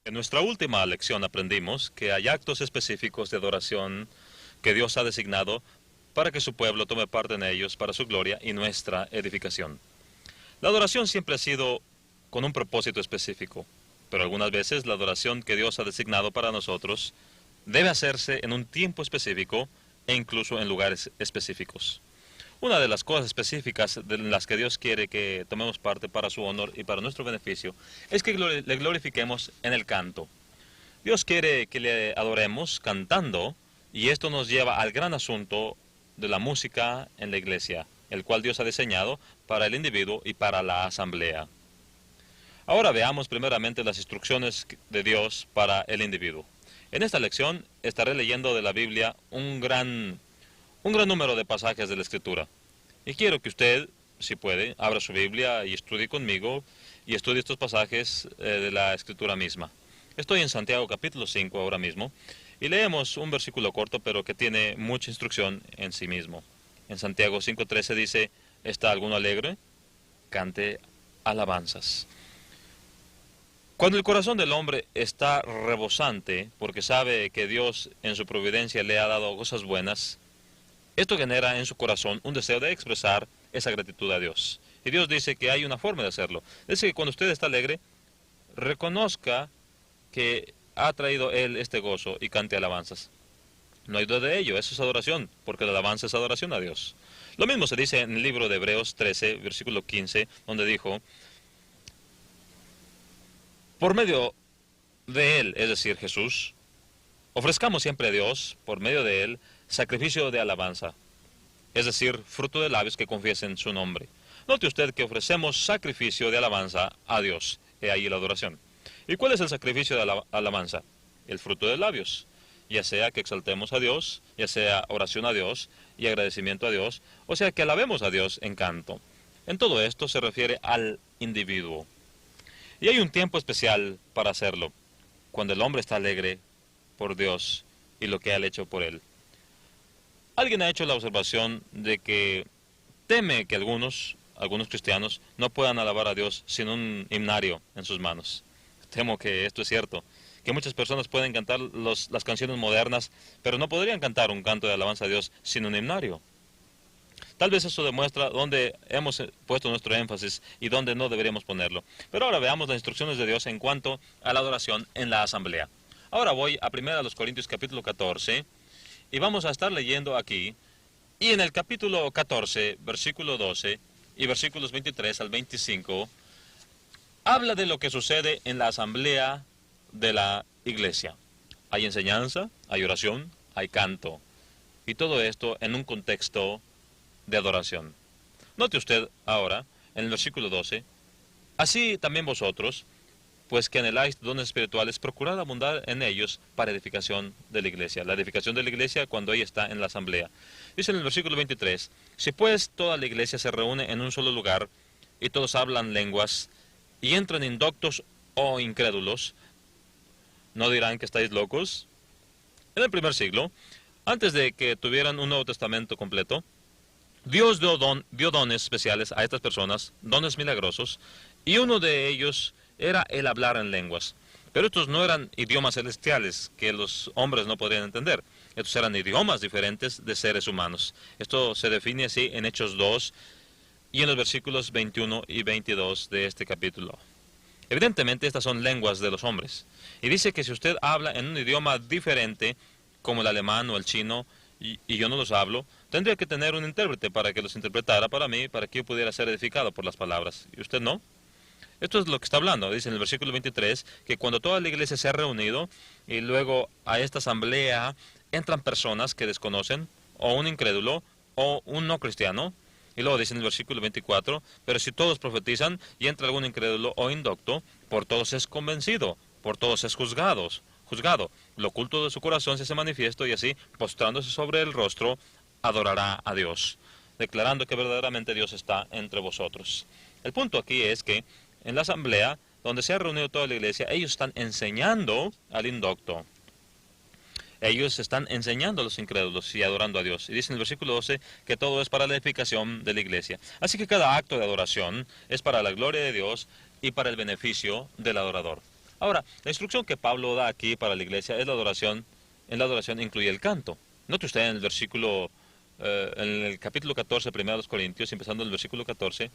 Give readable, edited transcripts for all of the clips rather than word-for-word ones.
En nuestra última lección aprendimos que hay actos específicos de adoración que Dios ha designado para que su pueblo tome parte en ellos para su gloria y nuestra edificación. La adoración siempre ha sido con un propósito específico, pero algunas veces la adoración que Dios ha designado para nosotros debe hacerse en un tiempo específico e incluso en lugares específicos. Una de las cosas específicas de las que Dios quiere que tomemos parte para su honor y para nuestro beneficio es que le glorifiquemos en el canto. Dios quiere que le adoremos cantando, y esto nos lleva al gran asunto de la música en la iglesia, el cual Dios ha diseñado para el individuo y para la asamblea. Ahora veamos primeramente las instrucciones de Dios para el individuo. En esta lección estaré leyendo de la Biblia un gran número de pasajes de la Escritura. Y quiero que usted, si puede, abra su Biblia y estudie conmigo y estudie estos pasajes de la Escritura misma. Estoy en Santiago capítulo 5 ahora mismo y leemos un versículo corto pero que tiene mucha instrucción en sí mismo. En Santiago 5:13 dice: ¿Está alguno alegre? Cante alabanzas. Cuando el corazón del hombre está rebosante porque sabe que Dios en su providencia le ha dado cosas buenas, esto genera en su corazón un deseo de expresar esa gratitud a Dios. Y Dios dice que hay una forma de hacerlo. Dice que cuando usted está alegre, reconozca que ha traído Él este gozo y cante alabanzas. No hay duda de ello, eso es adoración, porque la alabanza es adoración a Dios. Lo mismo se dice en el libro de Hebreos 13, versículo 15, donde dijo: por medio de Él, es decir, Jesús, ofrezcamos siempre a Dios, por medio de Él, sacrificio de alabanza, es decir, fruto de labios que confiesen su nombre. Note usted que ofrecemos sacrificio de alabanza a Dios. He ahí la adoración. ¿Y cuál es el sacrificio de alabanza? El fruto de labios. Ya sea que exaltemos a Dios, ya sea oración a Dios y agradecimiento a Dios, o sea que alabemos a Dios en canto. En todo esto se refiere al individuo. Y hay un tiempo especial para hacerlo, cuando el hombre está alegre por Dios y lo que Él ha hecho por él. Alguien ha hecho la observación de que teme que algunos cristianos no puedan alabar a Dios sin un himnario en sus manos. Temo que esto es cierto, que muchas personas pueden cantar las canciones modernas, pero no podrían cantar un canto de alabanza a Dios sin un himnario. Tal vez eso demuestra dónde hemos puesto nuestro énfasis y dónde no deberíamos ponerlo. Pero ahora veamos las instrucciones de Dios en cuanto a la adoración en la asamblea. Ahora voy a 1 Corintios capítulo 14 y vamos a estar leyendo aquí. Y en el capítulo 14, versículo 12 y versículos 23 al 25, habla de lo que sucede en la asamblea de la iglesia. Hay enseñanza, hay oración, hay canto. Y todo esto en un contexto de adoración. Note usted ahora, en el versículo 12, así también vosotros, pues que anheláis dones espirituales, procurad abundar en ellos para edificación de la iglesia. La edificación de la iglesia cuando ella está en la asamblea. Dice en el versículo 23, si pues toda la iglesia se reúne en un solo lugar, y todos hablan lenguas, y entran indoctos o incrédulos, ¿no dirán que estáis locos? En el primer siglo, antes de que tuvieran un Nuevo Testamento completo, Dios dio dones especiales a estas personas, dones milagrosos, y uno de ellos era el hablar en lenguas. Pero estos no eran idiomas celestiales que los hombres no podrían entender. Estos eran idiomas diferentes de seres humanos. Esto se define así en Hechos 2 y en los versículos 21 y 22 de este capítulo. Evidentemente estas son lenguas de los hombres. Y dice que si usted habla en un idioma diferente, como el alemán o el chino, y yo no los hablo, tendría que tener un intérprete para que los interpretara para mí, para que yo pudiera ser edificado por las palabras. ¿Y usted no? Esto es lo que está hablando. Dice en el versículo 23 que cuando toda la iglesia se ha reunido y luego a esta asamblea entran personas que desconocen, o un incrédulo, o un no cristiano. Y luego dice en el versículo 24, pero si todos profetizan y entra algún incrédulo o indocto, por todos es convencido, por todos es juzgado. Lo oculto de su corazón se hace manifiesto y así, postrándose sobre el rostro, adorará a Dios, declarando que verdaderamente Dios está entre vosotros. El punto aquí es que en la asamblea, donde se ha reunido toda la iglesia, ellos están enseñando al indocto. Ellos están enseñando a los incrédulos y adorando a Dios. Y dice en el versículo 12 que todo es para la edificación de la iglesia. Así que cada acto de adoración es para la gloria de Dios y para el beneficio del adorador. Ahora, la instrucción que Pablo da aquí para la iglesia es la adoración. En la adoración incluye el canto. Note usted en el versículo, en el capítulo 14, primero de los Corintios, empezando en el versículo 14,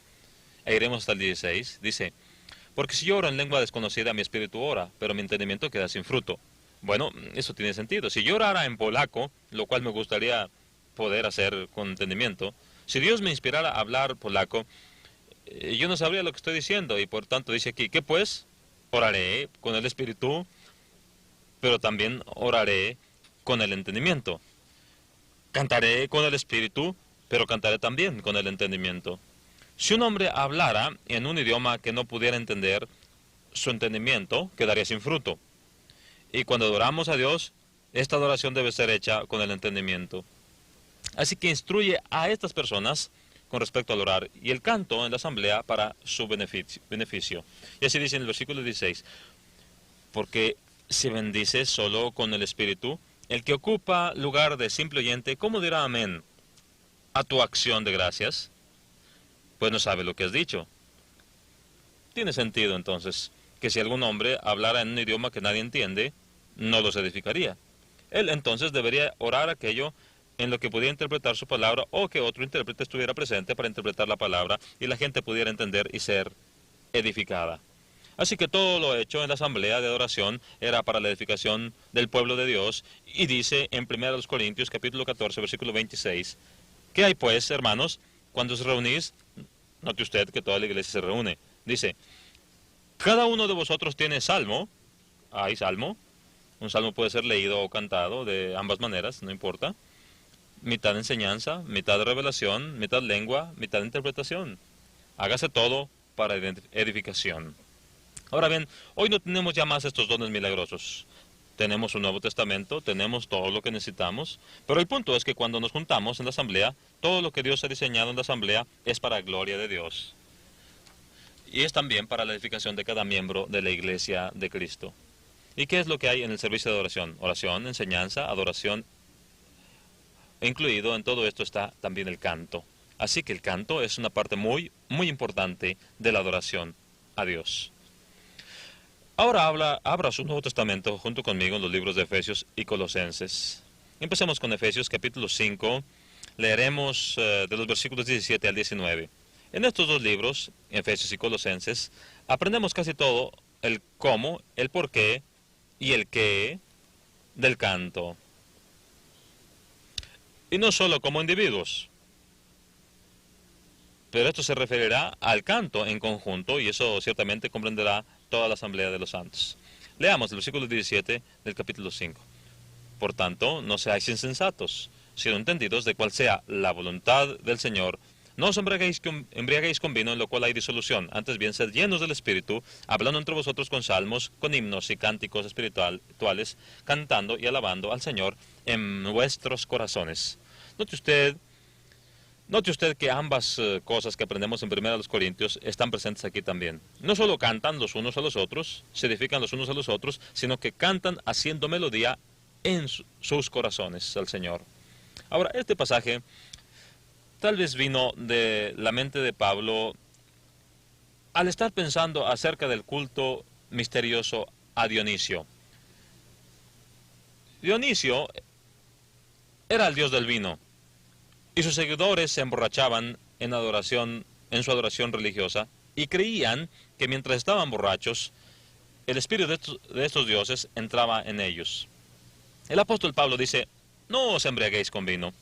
e iremos hasta el 16, dice: porque si yo oro en lengua desconocida, mi espíritu ora, pero mi entendimiento queda sin fruto. Bueno, eso tiene sentido. Si yo orara en polaco, lo cual me gustaría poder hacer con entendimiento, si Dios me inspirara a hablar polaco, yo no sabría lo que estoy diciendo, y por tanto dice aquí, ¿qué pues? Oraré con el espíritu, pero también oraré con el entendimiento. Cantaré con el espíritu, pero cantaré también con el entendimiento. Si un hombre hablara en un idioma que no pudiera entender, su entendimiento quedaría sin fruto. Y cuando adoramos a Dios, esta adoración debe ser hecha con el entendimiento. Así que instruye a estas personas con respecto al orar y el canto en la asamblea para su beneficio. Y así dice en el versículo 16, porque si bendices solo con el espíritu, el que ocupa lugar de simple oyente, ¿cómo dirá amén a tu acción de gracias? Pues no sabe lo que has dicho. Tiene sentido entonces que si algún hombre hablara en un idioma que nadie entiende, no los edificaría. Él entonces debería orar aquello en lo que pudiera interpretar su palabra, o que otro intérprete estuviera presente para interpretar la palabra y la gente pudiera entender y ser edificada. Así que todo lo hecho en la asamblea de adoración era para la edificación del pueblo de Dios, y dice en 1 Corintios capítulo 14 versículo 26, ¿qué hay pues, hermanos, cuando os reunís? Note usted que toda la iglesia se reúne. Dice, cada uno de vosotros tiene salmo. Hay salmo. Un salmo puede ser leído o cantado de ambas maneras, no importa. Mitad enseñanza, mitad revelación, mitad lengua, mitad interpretación. Hágase todo para edificación. Ahora bien, hoy no tenemos ya más estos dones milagrosos. Tenemos un Nuevo Testamento, tenemos todo lo que necesitamos, pero el punto es que cuando nos juntamos en la asamblea, todo lo que Dios ha diseñado en la asamblea es para la gloria de Dios. Y es también para la edificación de cada miembro de la iglesia de Cristo. ¿Y qué es lo que hay en el servicio de oración? Oración, enseñanza, adoración. Incluido en todo esto está también el canto. Así que el canto es una parte muy, muy importante de la adoración a Dios. Ahora abra su Nuevo Testamento junto conmigo en los libros de Efesios y Colosenses. Empecemos con Efesios capítulo 5. Leeremos de los versículos 17 al 19. En estos dos libros, Efesios y Colosenses, aprendemos casi todo el cómo, el por qué y el qué del canto. Y no solo como individuos, pero esto se referirá al canto en conjunto, y eso ciertamente comprenderá toda la asamblea de los santos. Leamos el versículo 17 del capítulo 5. Por tanto, no seáis insensatos, sino entendidos de cuál sea la voluntad del Señor. No os embriaguéis con vino, en lo cual hay disolución, antes bien sed llenos del Espíritu, hablando entre vosotros con salmos, con himnos y cánticos espirituales, cantando y alabando al Señor en vuestros corazones. Note usted que ambas cosas que aprendemos en 1 Corintios están presentes aquí también. No solo cantan los unos a los otros, se edifican los unos a los otros, sino que cantan haciendo melodía en sus corazones al Señor. Ahora, este pasaje tal vez vino de la mente de Pablo al estar pensando acerca del culto misterioso a Dionisio. Dionisio era el dios del vino, y sus seguidores se emborrachaban en su adoración religiosa, y creían que mientras estaban borrachos, el espíritu de estos dioses entraba en ellos. El apóstol Pablo dice, no os embriaguéis con vino,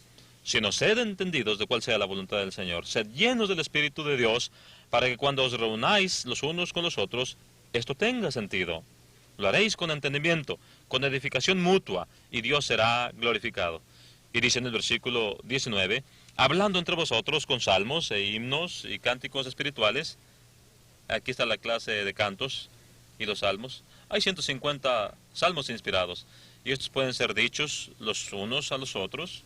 sino sed entendidos de cuál sea la voluntad del Señor. Sed llenos del Espíritu de Dios, para que cuando os reunáis los unos con los otros, esto tenga sentido. Lo haréis con entendimiento, con edificación mutua, y Dios será glorificado. Y dice en el versículo 19, hablando entre vosotros con salmos e himnos y cánticos espirituales. Aquí está la clase de cantos y los salmos. Hay 150 salmos inspirados, y estos pueden ser dichos los unos a los otros.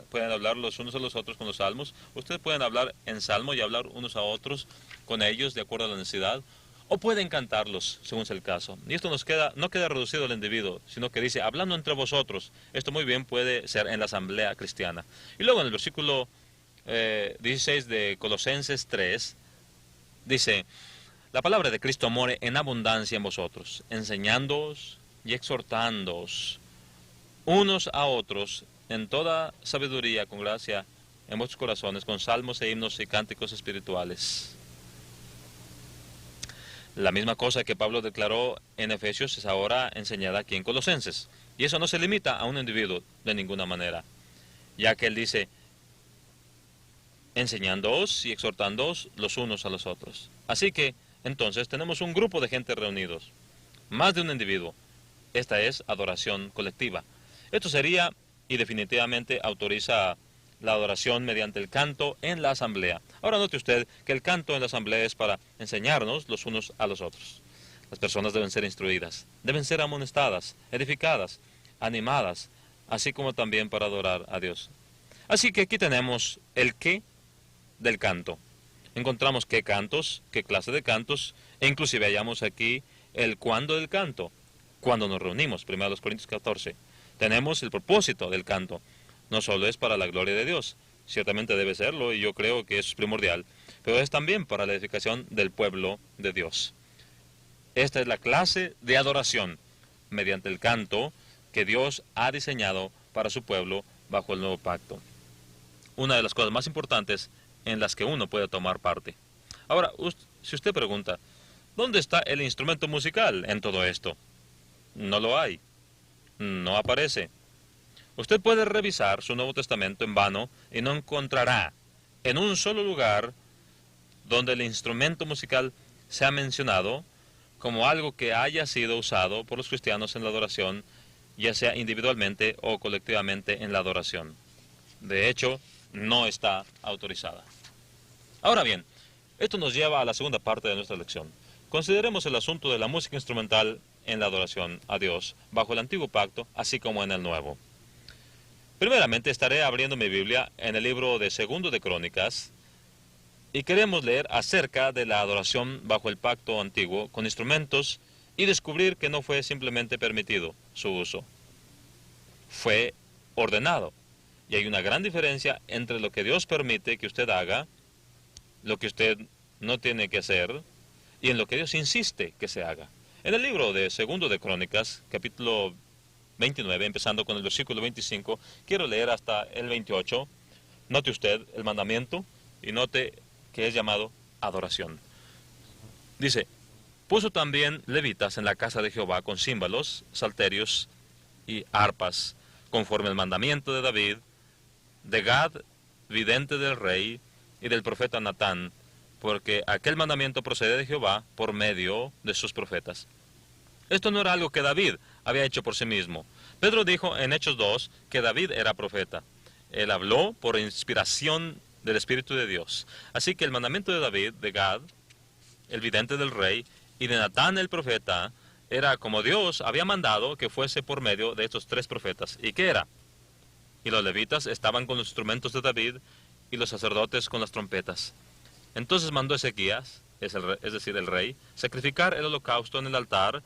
Pueden hablar los unos a los otros con los salmos. Ustedes pueden hablar en salmo y hablar unos a otros con ellos de acuerdo a la necesidad. O pueden cantarlos, según sea el caso. Y esto no queda reducido al individuo, sino que dice, hablando entre vosotros. Esto muy bien puede ser en la asamblea cristiana. Y luego en el versículo 16 de Colosenses 3, dice, la palabra de Cristo more en abundancia en vosotros, enseñándoos y exhortándoos unos a otros en toda sabiduría con gracia en vuestros corazones, con salmos e himnos y cánticos espirituales. La misma cosa que Pablo declaró en Efesios es ahora enseñada aquí en Colosenses. Y eso no se limita a un individuo de ninguna manera, ya que él dice, enseñándoos y exhortándoos los unos a los otros. Así que, entonces, tenemos un grupo de gente reunidos, más de un individuo. Esta es adoración colectiva. Esto sería, y definitivamente autoriza la adoración mediante el canto en la asamblea. Ahora note usted que el canto en la asamblea es para enseñarnos los unos a los otros. Las personas deben ser instruidas, deben ser amonestadas, edificadas, animadas, así como también para adorar a Dios. Así que aquí tenemos el qué del canto. Encontramos qué cantos, qué clase de cantos, e inclusive hallamos aquí el cuándo del canto, cuando nos reunimos, 1 Corintios 14. Tenemos el propósito del canto. No solo es para la gloria de Dios, ciertamente debe serlo, y yo creo que eso es primordial, pero es también para la edificación del pueblo de Dios. Esta es la clase de adoración, mediante el canto que Dios ha diseñado para su pueblo bajo el nuevo pacto. Una de las cosas más importantes en las que uno puede tomar parte. Ahora, si usted pregunta, ¿dónde está el instrumento musical en todo esto? No lo hay. No aparece. Usted puede revisar su Nuevo Testamento en vano y no encontrará en un solo lugar donde el instrumento musical sea mencionado como algo que haya sido usado por los cristianos en la adoración, ya sea individualmente o colectivamente en la adoración. De hecho, no está autorizada. Ahora bien, esto nos lleva a la segunda parte de nuestra lección. Consideremos el asunto de la música instrumental en la adoración a Dios bajo el antiguo pacto, así como en el nuevo. Primeramente estaré abriendo mi Biblia en el libro de 2 de Crónicas y queremos leer acerca de la adoración bajo el pacto antiguo con instrumentos y descubrir que no fue simplemente permitido su uso. Fue ordenado. Y hay una gran diferencia entre lo que Dios permite que usted haga, lo que usted no tiene que hacer, y en lo que Dios insiste que se haga. En el libro de 2 de Crónicas, capítulo 29, empezando con el versículo 25, quiero leer hasta el 28. Note usted el mandamiento y note que es llamado adoración. Dice, puso también levitas en la casa de Jehová con címbalos, salterios y arpas, conforme al mandamiento de David, de Gad, vidente del rey, y del profeta Natán, porque aquel mandamiento procede de Jehová por medio de sus profetas. Esto no era algo que David había hecho por sí mismo. Pedro dijo en Hechos 2 que David era profeta. Él habló por inspiración del Espíritu de Dios. Así que el mandamiento de David, de Gad, el vidente del rey, y de Natán el profeta, era como Dios había mandado que fuese por medio de estos tres profetas. ¿Y qué era? Y los levitas estaban con los instrumentos de David, y los sacerdotes con las trompetas. Entonces mandó Ezequías, es decir, el rey, sacrificar el holocausto en el altar,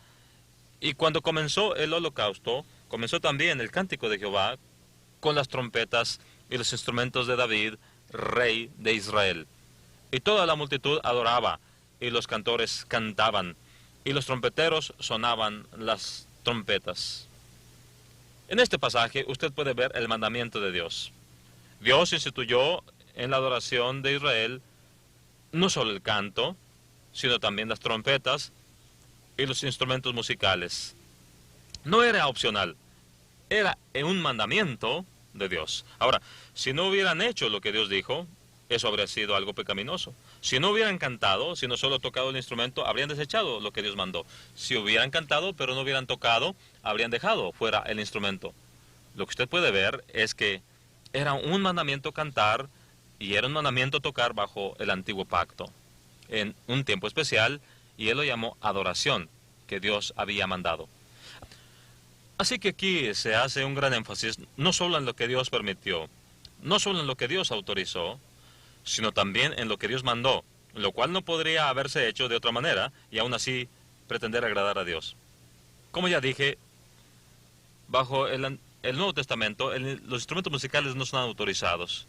y cuando comenzó el holocausto, comenzó también el cántico de Jehová con las trompetas y los instrumentos de David, rey de Israel. Y toda la multitud adoraba, y los cantores cantaban, y los trompeteros sonaban las trompetas. En este pasaje usted puede ver el mandamiento de Dios. Dios instituyó en la adoración de Israel no solo el canto, sino también las trompetas y los instrumentos musicales. No era opcional, era un mandamiento de Dios. Ahora, si no hubieran hecho lo que Dios dijo, eso habría sido algo pecaminoso. Si no hubieran cantado, si no solo tocado el instrumento, habrían desechado lo que Dios mandó. Si hubieran cantado, pero no hubieran tocado, habrían dejado fuera el instrumento. Lo que usted puede ver es que era un mandamiento cantar y era un mandamiento tocar bajo el antiguo pacto, en un tiempo especial, y él lo llamó adoración, que Dios había mandado. Así que aquí se hace un gran énfasis, no solo en lo que Dios permitió, no solo en lo que Dios autorizó, sino también en lo que Dios mandó, lo cual no podría haberse hecho de otra manera, y aún así pretender agradar a Dios. Como ya dije, bajo el Nuevo Testamento, los instrumentos musicales no son autorizados.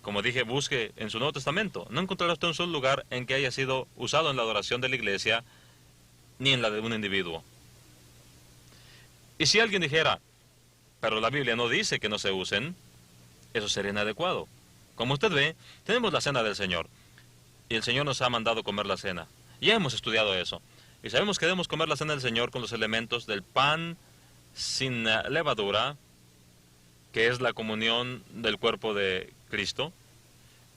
Como dije, busque en su Nuevo Testamento. No encontrará usted un solo lugar en que haya sido usado en la adoración de la iglesia, ni en la de un individuo. Y si alguien dijera, pero la Biblia no dice que no se usen, eso sería inadecuado. Como usted ve, tenemos la cena del Señor, y el Señor nos ha mandado comer la cena. Ya hemos estudiado eso, y sabemos que debemos comer la cena del Señor con los elementos del pan sin levadura, que es la comunión del cuerpo de Cristo,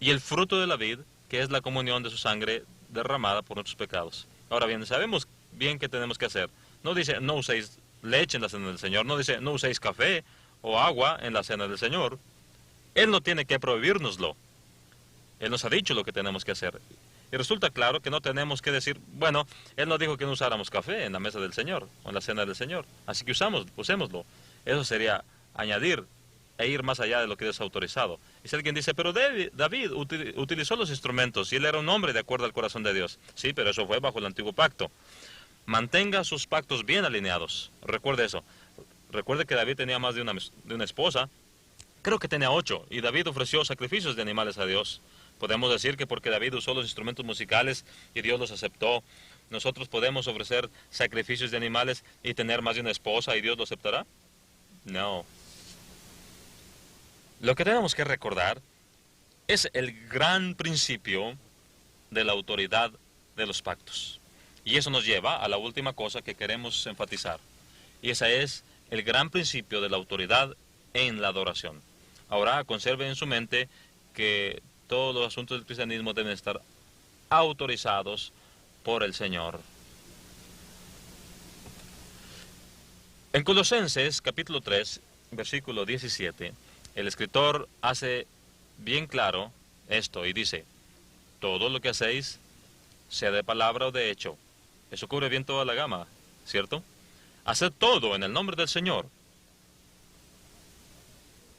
y el fruto de la vid, que es la comunión de su sangre derramada por nuestros pecados. Ahora bien, sabemos bien qué tenemos que hacer. No dice, no uséis leche en la cena del Señor, no dice, no uséis café o agua en la cena del Señor. Él no tiene que prohibírnoslo. Él nos ha dicho lo que tenemos que hacer. Y resulta claro que no tenemos que decir, bueno, Él nos dijo que no usáramos café en la mesa del Señor o en la cena del Señor. Así que usémoslo. Eso sería añadir e ir más allá de lo que es autorizado. Y si alguien dice, pero David utilizó los instrumentos y él era un hombre de acuerdo al corazón de Dios. Sí, pero eso fue bajo el antiguo pacto. Mantenga sus pactos bien alineados. Recuerde eso. Recuerde que David tenía más de una esposa. Creo que tenía 8. Y David ofreció sacrificios de animales a Dios. Podemos decir que porque David usó los instrumentos musicales y Dios los aceptó, nosotros podemos ofrecer sacrificios de animales y tener más de una esposa y Dios lo aceptará. No. Lo que tenemos que recordar es el gran principio de la autoridad de los pactos. Y eso nos lleva a la última cosa que queremos enfatizar. Y esa es el gran principio de la autoridad en la adoración. Ahora, conserve en su mente que todos los asuntos del cristianismo deben estar autorizados por el Señor. En Colosenses, capítulo 3, versículo 17, el escritor hace bien claro esto y dice, todo lo que hacéis, sea de palabra o de hecho. Eso cubre bien toda la gama, ¿cierto? Haced todo en el nombre del Señor.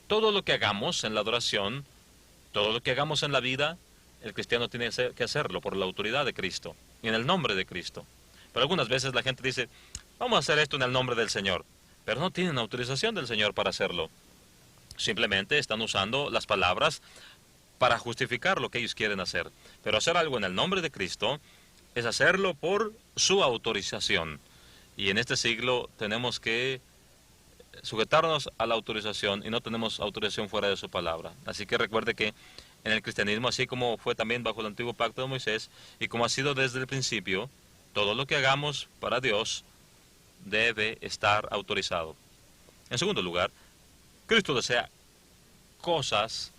Todo lo que hagamos en la adoración, todo lo que hagamos en la vida, el cristiano tiene que hacerlo por la autoridad de Cristo y en el nombre de Cristo. Pero algunas veces la gente dice, vamos a hacer esto en el nombre del Señor, pero no tienen autorización del Señor para hacerlo. Simplemente están usando las palabras para justificar lo que ellos quieren hacer. Pero hacer algo en el nombre de Cristo es hacerlo por su autorización. Y en este siglo tenemos que sujetarnos a la autorización y no tenemos autorización fuera de su palabra. Así que recuerde que en el cristianismo, así como fue también bajo el antiguo pacto de Moisés y como ha sido desde el principio, todo lo que hagamos para Dios debe estar autorizado. En segundo lugar, Cristo desea cosas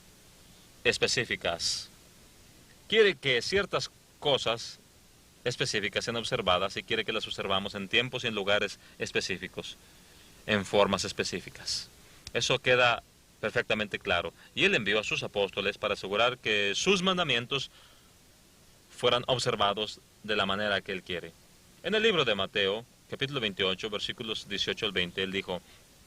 específicas. Quiere que ciertas cosas específicas sean observadas y quiere que las observamos en tiempos y en lugares específicos, en formas específicas. Eso queda perfectamente claro. Y Él envió a sus apóstoles para asegurar que sus mandamientos fueran observados de la manera que Él quiere. En el libro de Mateo, capítulo 28, versículos 18 al 20, Él dijo,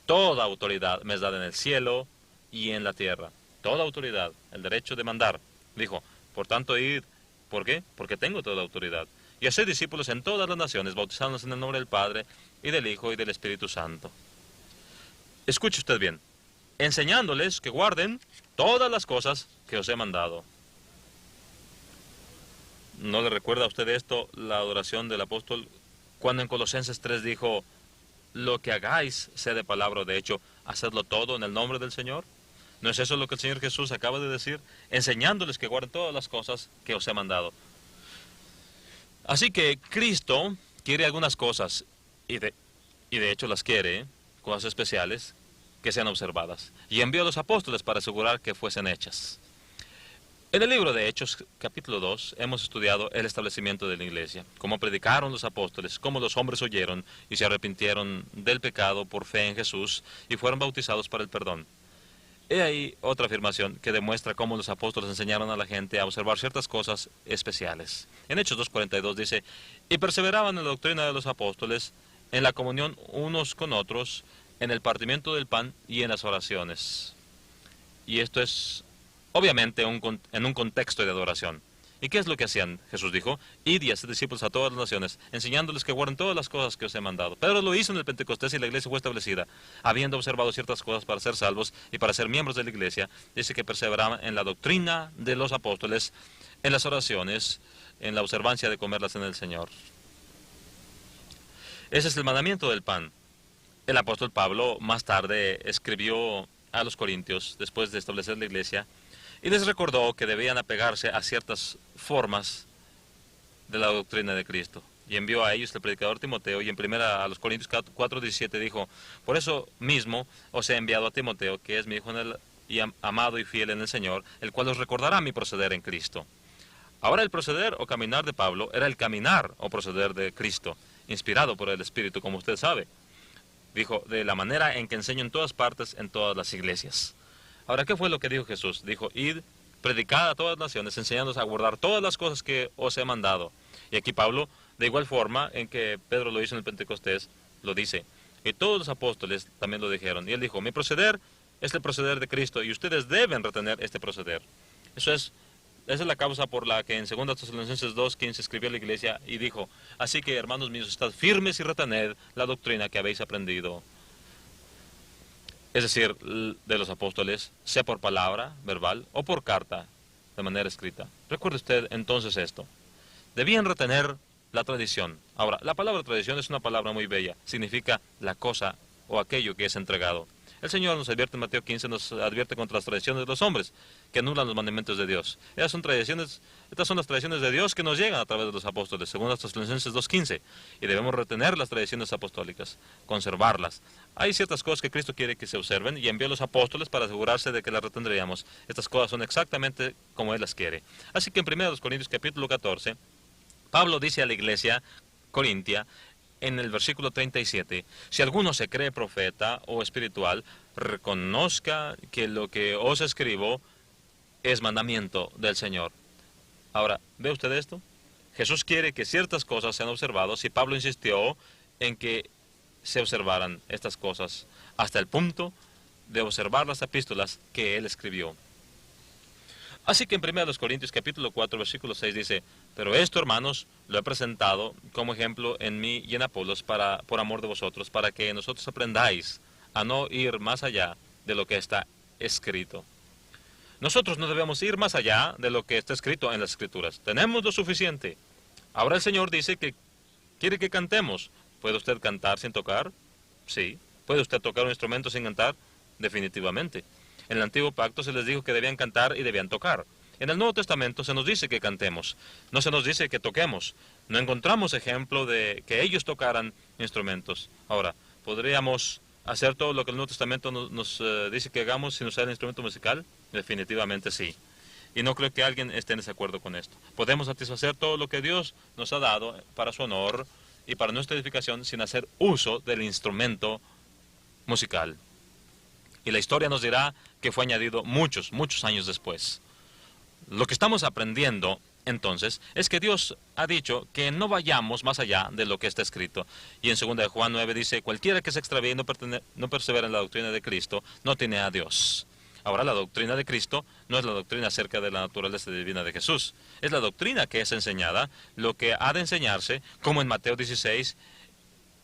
toda autoridad me es dada en el cielo y en la tierra. Toda autoridad, el derecho de mandar. Dijo, por tanto, id. ¿Por qué? Porque tengo toda autoridad. Y haced discípulos en todas las naciones, bautizándolos en el nombre del Padre, y del Hijo, y del Espíritu Santo. Escuche usted bien. Enseñándoles que guarden todas las cosas que os he mandado. ¿No le recuerda a usted esto, la adoración del apóstol, cuando en Colosenses 3 dijo, lo que hagáis, sea de palabra o de hecho, hacedlo todo en el nombre del Señor? ¿No es eso lo que el Señor Jesús acaba de decir? Enseñándoles que guarden todas las cosas que os he mandado. Así que Cristo quiere algunas cosas, y de hecho las quiere, cosas especiales, que sean observadas. Y envió a los apóstoles para asegurar que fuesen hechas. En el libro de Hechos, capítulo 2, hemos estudiado el establecimiento de la iglesia, cómo predicaron los apóstoles, cómo los hombres oyeron y se arrepintieron del pecado por fe en Jesús y fueron bautizados para el perdón. He ahí otra afirmación que demuestra cómo los apóstoles enseñaron a la gente a observar ciertas cosas especiales. En Hechos 2:42 dice, y perseveraban en la doctrina de los apóstoles, en la comunión unos con otros, en el partimiento del pan y en las oraciones. Y esto es obviamente en un contexto de adoración. ¿Y qué es lo que hacían? Jesús dijo, id y haced discípulos a todas las naciones, enseñándoles que guarden todas las cosas que os he mandado. Pedro lo hizo en el Pentecostés y la iglesia fue establecida. Habiendo observado ciertas cosas para ser salvos y para ser miembros de la iglesia, dice que perseveraban en la doctrina de los apóstoles, en las oraciones, en la observancia de comer la cena del Señor. Ese es el mandamiento del pan. El apóstol Pablo más tarde escribió a los corintios, después de establecer la iglesia, y les recordó que debían apegarse a ciertas formas de la doctrina de Cristo. Y envió a ellos el predicador Timoteo, y en primera a los Corintios 4:17 dijo, por eso mismo os he enviado a Timoteo, que es mi hijo y amado y fiel en el Señor, el cual os recordará mi proceder en Cristo. Ahora el proceder o caminar de Pablo era el caminar o proceder de Cristo, inspirado por el Espíritu, como usted sabe. Dijo, de la manera en que enseño en todas partes, en todas las iglesias. Ahora, ¿qué fue lo que dijo Jesús? Dijo, id, predicad a todas las naciones, enseñándoos a guardar todas las cosas que os he mandado. Y aquí Pablo, de igual forma en que Pedro lo hizo en el Pentecostés, lo dice. Y todos los apóstoles también lo dijeron. Y él dijo, mi proceder es el proceder de Cristo, y ustedes deben retener este proceder. Esa es la causa por la que en 2 Tesalonicenses 2:15 escribió a la iglesia y dijo, así que, hermanos míos, estad firmes y retened la doctrina que habéis aprendido. Es decir, de los apóstoles, sea por palabra, verbal, o por carta, de manera escrita. Recuerde usted entonces esto. Debían retener la tradición. Ahora, la palabra tradición es una palabra muy bella. Significa la cosa o aquello que es entregado. El Señor nos advierte en Mateo 15, nos advierte contra las tradiciones de los hombres, que anulan los mandamientos de Dios. Estas son las tradiciones de Dios que nos llegan a través de los apóstoles, según Tesalonicenses 2:15. Y debemos retener las tradiciones apostólicas, conservarlas. Hay ciertas cosas que Cristo quiere que se observen y envía a los apóstoles para asegurarse de que las retendríamos. Estas cosas son exactamente como Él las quiere. Así que en 1 Corintios capítulo 14, Pablo dice a la iglesia corintia, en el versículo 37, si alguno se cree profeta o espiritual, reconozca que lo que os escribo es mandamiento del Señor. Ahora, ¿ve usted esto? Jesús quiere que ciertas cosas sean observadas y Pablo insistió en que se observaran estas cosas hasta el punto de observar las epístolas que él escribió. Así que en 1 Corintios capítulo 4, versículo 6 dice, pero esto, hermanos, lo he presentado como ejemplo en mí y en Apolos por amor de vosotros, para que nosotros aprendáis a no ir más allá de lo que está escrito. Nosotros no debemos ir más allá de lo que está escrito en las Escrituras. Tenemos lo suficiente. Ahora el Señor dice que quiere que cantemos. ¿Puede usted cantar sin tocar? Sí. ¿Puede usted tocar un instrumento sin cantar? Definitivamente. En el Antiguo Pacto se les dijo que debían cantar y debían tocar. En el Nuevo Testamento se nos dice que cantemos, no se nos dice que toquemos. No encontramos ejemplo de que ellos tocaran instrumentos. Ahora, ¿podríamos hacer todo lo que el Nuevo Testamento nos dice que hagamos sin usar el instrumento musical? Definitivamente sí. Y no creo que alguien esté en desacuerdo con esto. Podemos satisfacer todo lo que Dios nos ha dado para su honor y para nuestra edificación sin hacer uso del instrumento musical. Y la historia nos dirá que fue añadido muchos, muchos años después. Lo que estamos aprendiendo, entonces, es que Dios ha dicho que no vayamos más allá de lo que está escrito. Y en 2 de Juan 9 dice, cualquiera que se extravíe y no persevera en la doctrina de Cristo, no tiene a Dios. Ahora, la doctrina de Cristo no es la doctrina acerca de la naturaleza divina de Jesús. Es la doctrina que es enseñada, lo que ha de enseñarse, como en Mateo 16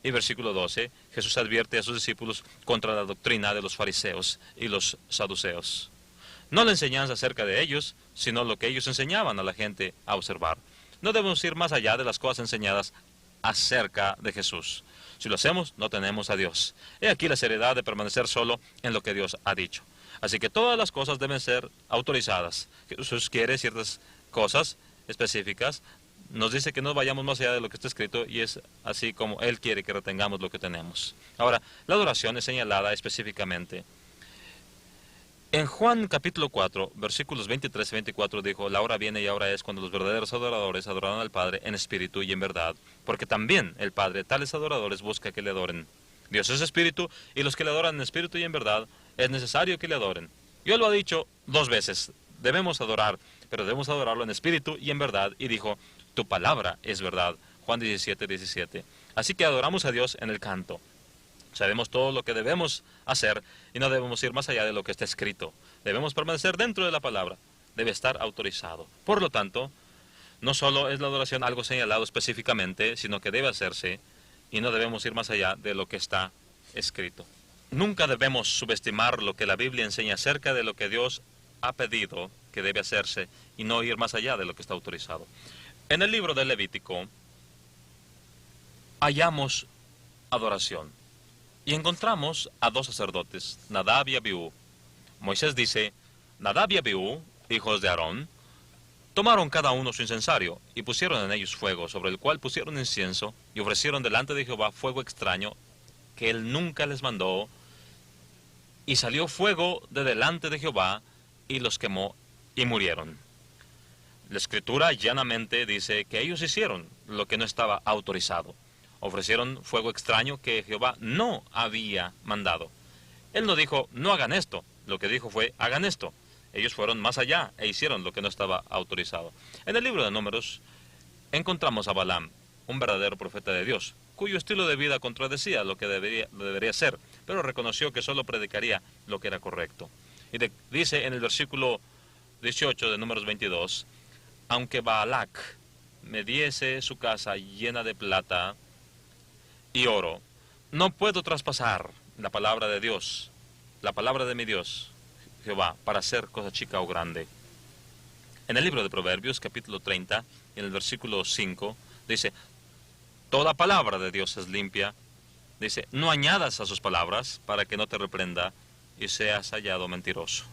y versículo 12, Jesús advierte a sus discípulos contra la doctrina de los fariseos y los saduceos. No la enseñanza acerca de ellos, sino lo que ellos enseñaban a la gente a observar. No debemos ir más allá de las cosas enseñadas acerca de Jesús. Si lo hacemos, no tenemos a Dios. He aquí la seriedad de permanecer solo en lo que Dios ha dicho. Así que todas las cosas deben ser autorizadas. Jesús quiere ciertas cosas específicas. Nos dice que no vayamos más allá de lo que está escrito y es así como Él quiere que retengamos lo que tenemos. Ahora, la adoración es señalada específicamente. En Juan capítulo 4, versículos 23 y 24 dijo, la hora viene y ahora es cuando los verdaderos adoradores adorarán al Padre en espíritu y en verdad, porque también el Padre tales adoradores busca que le adoren. Dios es espíritu y los que le adoran en espíritu y en verdad es necesario que le adoren. Dios lo ha dicho 2 veces, debemos adorar, pero debemos adorarlo en espíritu y en verdad, y dijo, tu palabra es verdad. Juan 17, 17. Así que adoramos a Dios en el canto. Sabemos todo lo que debemos hacer y no debemos ir más allá de lo que está escrito. Debemos permanecer dentro de la palabra. Debe estar autorizado. Por lo tanto, No solo es la adoración algo señalado específicamente, sino que debe hacerse y no debemos ir más allá de lo que está escrito. Nunca debemos subestimar lo que la Biblia enseña acerca de lo que Dios ha pedido que debe hacerse y no ir más allá de lo que está autorizado. En el libro de Levítico hallamos adoración y encontramos a dos sacerdotes, Nadab y Abiú. Moisés dice, Nadab y Abiú, hijos de Aarón, tomaron cada uno su incensario y pusieron en ellos fuego, sobre el cual pusieron incienso y ofrecieron delante de Jehová fuego extraño que él nunca les mandó, y salió fuego de delante de Jehová y los quemó y murieron. La Escritura llanamente dice que ellos hicieron lo que no estaba autorizado. Ofrecieron fuego extraño que Jehová no había mandado. Él no dijo, no hagan esto. Lo que dijo fue, hagan esto. Ellos fueron más allá e hicieron lo que no estaba autorizado. En el libro de Números encontramos a Balaam, un verdadero profeta de Dios, cuyo estilo de vida contradecía lo que debería ser, pero reconoció que solo predicaría lo que era correcto. Y dice en el versículo 18 de Números 22, aunque Baalac me diese su casa llena de plata y oro, no puedo traspasar la palabra de Dios, la palabra de mi Dios, Jehová, para hacer cosa chica o grande. En el libro de Proverbios, capítulo 30, en el versículo 5, dice, toda palabra de Dios es limpia. Dice, no añadas a sus palabras para que no te reprenda y seas hallado mentiroso.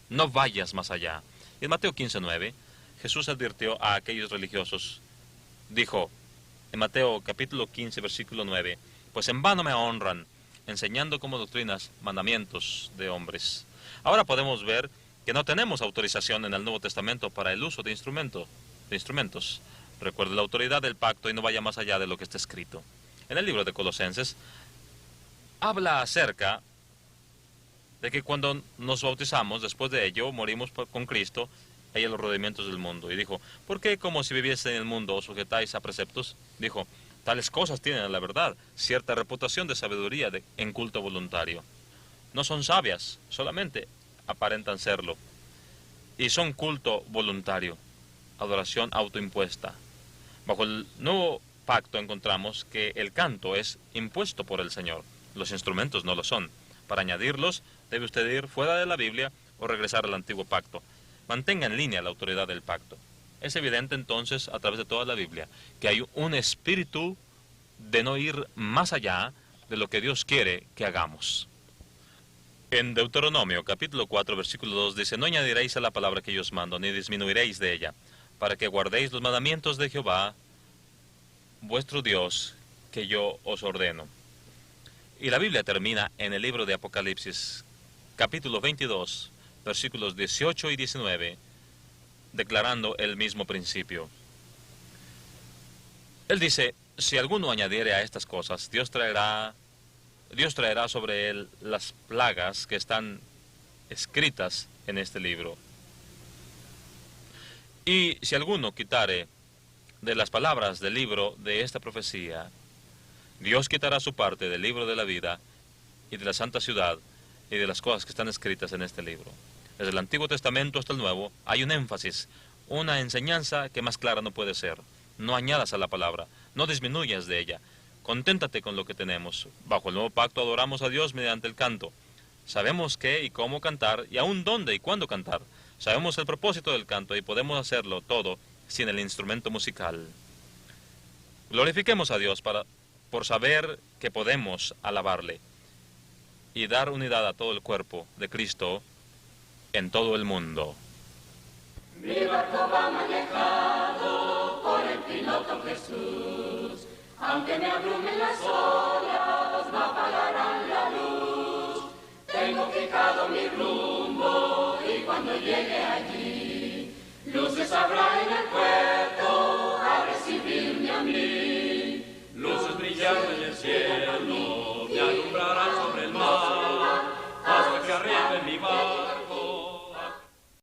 No vayas más allá. Y en Mateo 15:9, Jesús advirtió a aquellos religiosos, dijo, en Mateo capítulo 15, versículo 9, pues en vano me honran, enseñando como doctrinas mandamientos de hombres. Ahora podemos ver que no tenemos autorización en el Nuevo Testamento para el uso de instrumentos. Recuerde la autoridad del pacto y no vaya más allá de lo que está escrito. En el libro de Colosenses, habla acerca de que cuando nos bautizamos, después de ello, morimos con Cristo y a los rudimentos del mundo. Y dijo, ¿por qué como si viviese en el mundo os sujetáis a preceptos? Dijo, tales cosas tienen, la verdad, cierta reputación de sabiduría en culto voluntario. No son sabias, solamente aparentan serlo. Y son culto voluntario, adoración autoimpuesta. Bajo el nuevo pacto encontramos que el canto es impuesto por el Señor. Los instrumentos no lo son. Para añadirlos, debe usted ir fuera de la Biblia o regresar al antiguo pacto. Mantenga en línea la autoridad del pacto. Es evidente entonces, a través de toda la Biblia, que hay un espíritu de no ir más allá de lo que Dios quiere que hagamos. En Deuteronomio, capítulo 4, versículo 2, dice, no añadiréis a la palabra que yo os mando, ni disminuiréis de ella, para que guardéis los mandamientos de Jehová, vuestro Dios, que yo os ordeno. Y la Biblia termina en el libro de Apocalipsis, capítulo 22, versículos 18 y 19, declarando el mismo principio. Él dice, si alguno añadiere a estas cosas, Dios traerá sobre él las plagas que están escritas en este libro. Y si alguno quitare de las palabras del libro de esta profecía, Dios quitará su parte del libro de la vida y de la santa ciudad y de las cosas que están escritas en este libro. Desde el Antiguo Testamento hasta el Nuevo hay un énfasis, una enseñanza que más clara no puede ser. No añadas a la palabra, no disminuyas de ella. Conténtate con lo que tenemos. Bajo el nuevo pacto adoramos a Dios mediante el canto. Sabemos qué y cómo cantar y aún dónde y cuándo cantar. Sabemos el propósito del canto y podemos hacerlo todo sin el instrumento musical. Glorifiquemos a Dios por saber que podemos alabarle y dar unidad a todo el cuerpo de Cristo en todo el mundo. Mi barco va manejado por el piloto Jesús. Aunque me abrumen las olas, no apagarán la luz. Tengo fijado mi rumbo y cuando llegue allí, luces habrá en el puerto a recibirme a mí. Luces brillando en el cielo me alumbrarán.